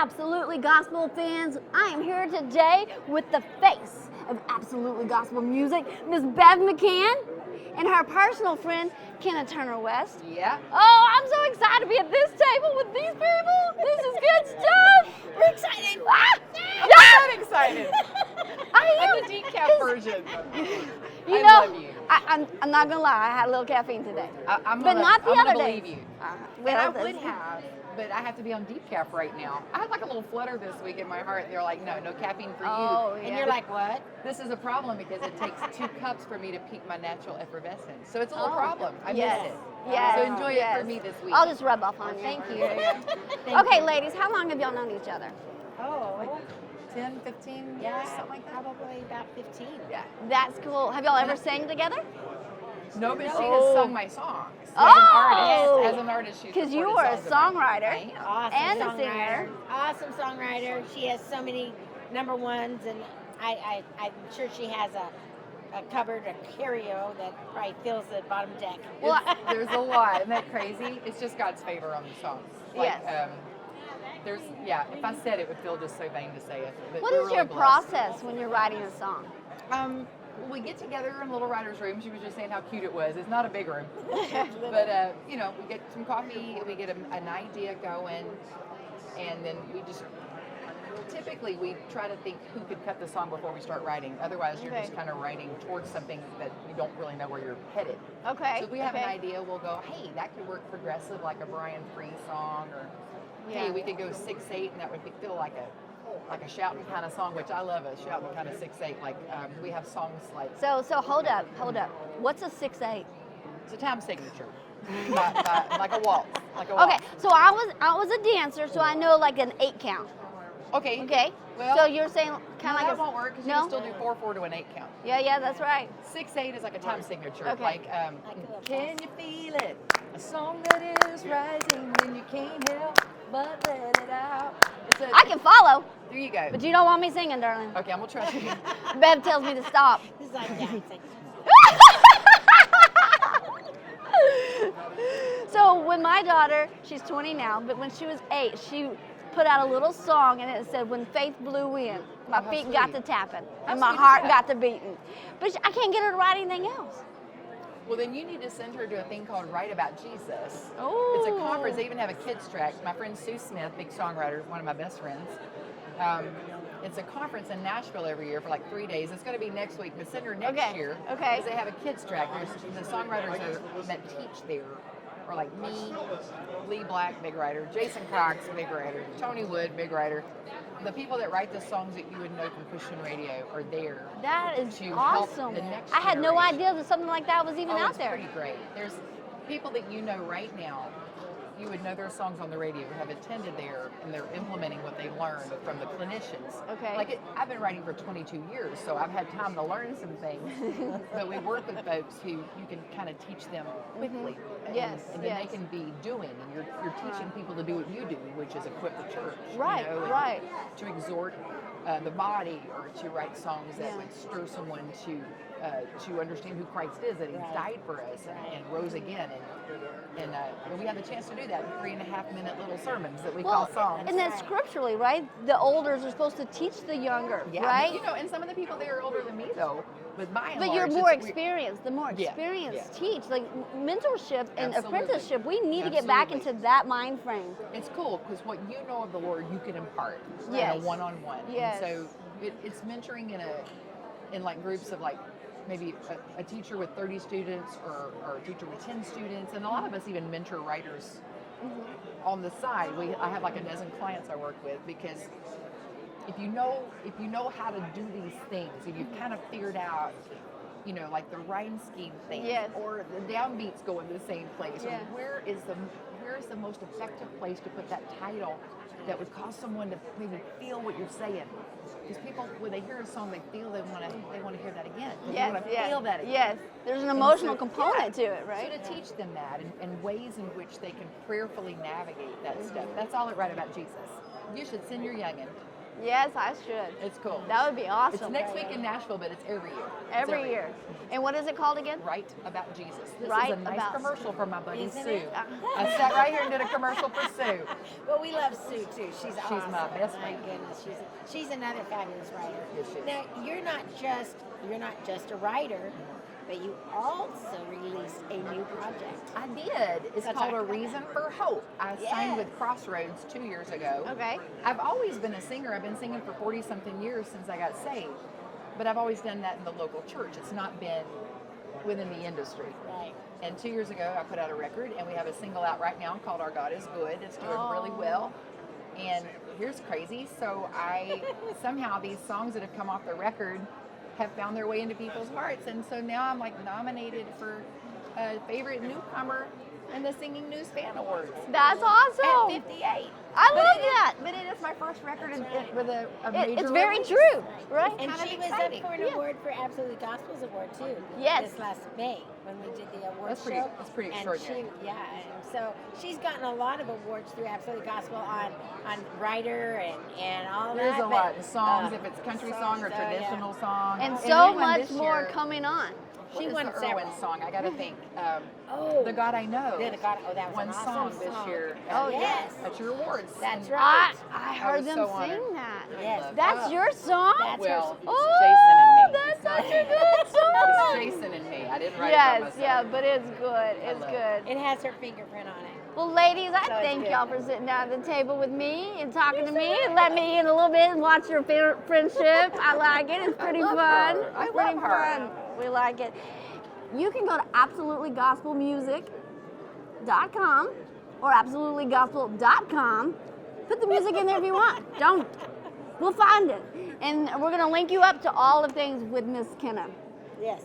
Absolutely Gospel fans. I am here today with the face of Absolutely Gospel music, Miss Bev McCann, and her personal friend, Kenna Turner West. Yeah. Oh, I'm so excited to be at this table with these people. This is good stuff. We're excited. Ah! I'm so excited. I am. I'm the decaf version. You I know, love you. I'm not gonna lie. I had a little caffeine today, I'm but gonna, not the I'm other gonna day. believe you. Well, And I that's- would have, but I have to be on decaf right now. I had like a little flutter this week in my heart. They're like, no caffeine for Oh, you. yeah. And you're like, what? This is a problem because it takes 2 cups for me to peak my natural effervescence. So it's a little problem. I Yes. missed it. Yes. So enjoy Yes. it for me this week. I'll just rub off on you. Thank you. Okay, ladies, how long have y'all known each other? Oh, 10, 15 yeah, years, something like that. probably about 15. Yeah. That's cool. Have y'all ever sang together? No, but she Oh. has sung my songs. Oh. As an artist, she's Because you recorded are a songs of mine. songwriter I am. Awesome and a songwriter. singer. Awesome songwriter. She has so many number ones, and I'm sure she has a cupboard, a curio that probably fills the bottom deck. Well, There's a lot. Isn't that crazy? It's just God's favor on the songs. Like, Yes. if I said it would feel just so vain to say it. But What we're is really your blessed. process when you're writing a song? We get together in little writer's room. She was just saying how cute it was. It's not a big room. But, we get some coffee, we get an idea going, and then typically we try to think who could cut the song before we start writing. Otherwise, you're Okay. just kind of writing towards something that you don't really know where you're headed. Okay. So if we have okay. an idea, we'll go, hey, that could work progressive, like a Brian Free song, or hey, Yeah. we could go 6/8, and that would feel like a shouting kind of song, which I love a shouting kind of 6/8. Like we have songs like So hold up. What's a 6/8? it's a time signature, like a waltz, Okay, waltz. so I was a dancer, so I know like an 8 count. Okay. Okay. Well, So you're saying no, kind of like that won't work because you no? can still do 4/4 to an 8 count. Yeah, that's right. 6/8 is like a time signature. Okay. Like, Like a little can you feel it? A song that is rising when you can't help but let it out. I can follow, There you go. but you don't want me singing, darling. Okay, I'm gonna trust you. Bev tells me to stop. This is like, yeah, it's like, So when my daughter, she's 20 now, but when she was 8, she put out a little song and it said, "When faith blew in, my how feet got to sweet. tapping How and my sweet is heart that? got to beating." But I can't get her to write anything else. Well, then you need to send her to a thing called Write About Jesus. Oh. It's a conference. They even have a kids track. My friend Sue Smith, big songwriter, one of my best friends. It's a conference in Nashville every year for like 3 days. It's going to be next week, but send her next Okay, year. okay. Because they have a kids track. The songwriters that teach there are like me, Lee Black, big writer, Jason Cox, big writer, Tony Wood, big writer. The people that write the songs that you would know from Christian radio are there. That is To help awesome. the next I had no generation. idea that something like that was even out It's there. pretty great. There's people that you know right now. You would know their songs on the radio, have attended there, and they're implementing what they learned from the clinicians. Okay. I've been writing for 22 years, so I've had time to learn some things. But we work with folks who you can kind of teach them quickly. And, Yes, and then yes. they can be doing, and you're teaching people to do what you do, which is equip the church. Right, and right. To exhort the body, or to write songs that Yeah. would stir someone to understand who Christ is, that He died for us and rose again, and we have the chance to do that in 3.5-minute little sermons that we call songs. and then scripturally, right? The elders are supposed to teach the younger, Yeah, right? and some of the people there are older than me though, but by and But large, you're more it's- experienced. The more Yeah, experienced yeah. teach. Like mentorship and Absolutely. apprenticeship, we need to get back Absolutely. into that mind frame. It's cool because what you know of the Lord, you can impart Yes. in a one-on-one. Yes. And so it's mentoring in like groups of like maybe a teacher with 30 students or a teacher with 10 students, and a lot of us even mentor writers on the side. I have like a dozen clients I work with, because if you know how to do these things, and you've kind of figured out, like the rhyme scheme thing, Yes. or the downbeats go in the same place, Yeah. or where is the most effective place to put that title that would cause someone to maybe feel what you're saying? Because people, when they hear a song, they feel they want to hear that again. They Yes, want to yes, feel that again. yes. There's an And emotional so- component yeah. to it, right? So to teach them that, and ways in which they can prayerfully navigate that stuff. That's all it Write About Jesus. You should send your youngin Yes, I should. It's cool. That would be awesome. It's next week in Nashville, but it's every year. It's Every year. And what is it called again? Write About Jesus. This Write is a nice About- commercial for my buddy Isn't Sue. it? I sat right here and did a commercial for Sue. Well, we love Sue too. She's awesome. my best My friend. goodness, she's another fabulous writer. Yes, she is. Now you're not just a writer, but you also released a new project. I did. It's So called talk A about Reason for Hope. I signed Yes. with Crossroads 2 years ago. Okay. I've always been a singer. I've been singing for 40-something years since I got saved. But I've always done that in the local church. It's not been within the industry. Right. And 2 years ago, I put out a record, and we have a single out right now called Our God is Good. It's doing really well. And here's crazy. So somehow these songs that have come off the record have found their way into people's hearts. And so now I'm like nominated for favorite newcomer in the Singing News Fan Awards. That's At awesome. 58. I love that. But it is my first record with a It- major it's very release. true, right? And kind of she was exciting. up for an Yeah. award for Absolutely Gospel's Award too. Yes. This last May when we did the award That's show. pretty And extraordinary. and so she's gotten a lot of awards through Absolutely Gospel on writer and all There's that. a lot. Songs, if it's country song or songs, yeah. traditional song. And the so new one much this more year, coming on. what She is won the several. Irwin song? I gotta think. Oh, The God I Know. that was One an song awesome this song. year. Oh, at- yes. At your awards. That's And right. I I heard was them so sing honored. that. Yes. That's your song? That's Well, her. Oh, Jason and me. that's It's not such me. a good song. It's Jason and me. I didn't write it by Yes, myself. yeah, but it's good. It's love good. It has her fingerprint on it. Well, ladies, I So it's thank good. y'all for sitting down at the table with me and talking to me and let me in a little bit and watch your friendship. I like it. It's pretty love fun. her. I It's pretty love her. fun. We like it. You can go to absolutelygospelmusic.com or absolutelygospel.com. Put the music in there if you want. Don't. We'll find it. And we're going to link you up to all the things with Miss Kenna. Yes.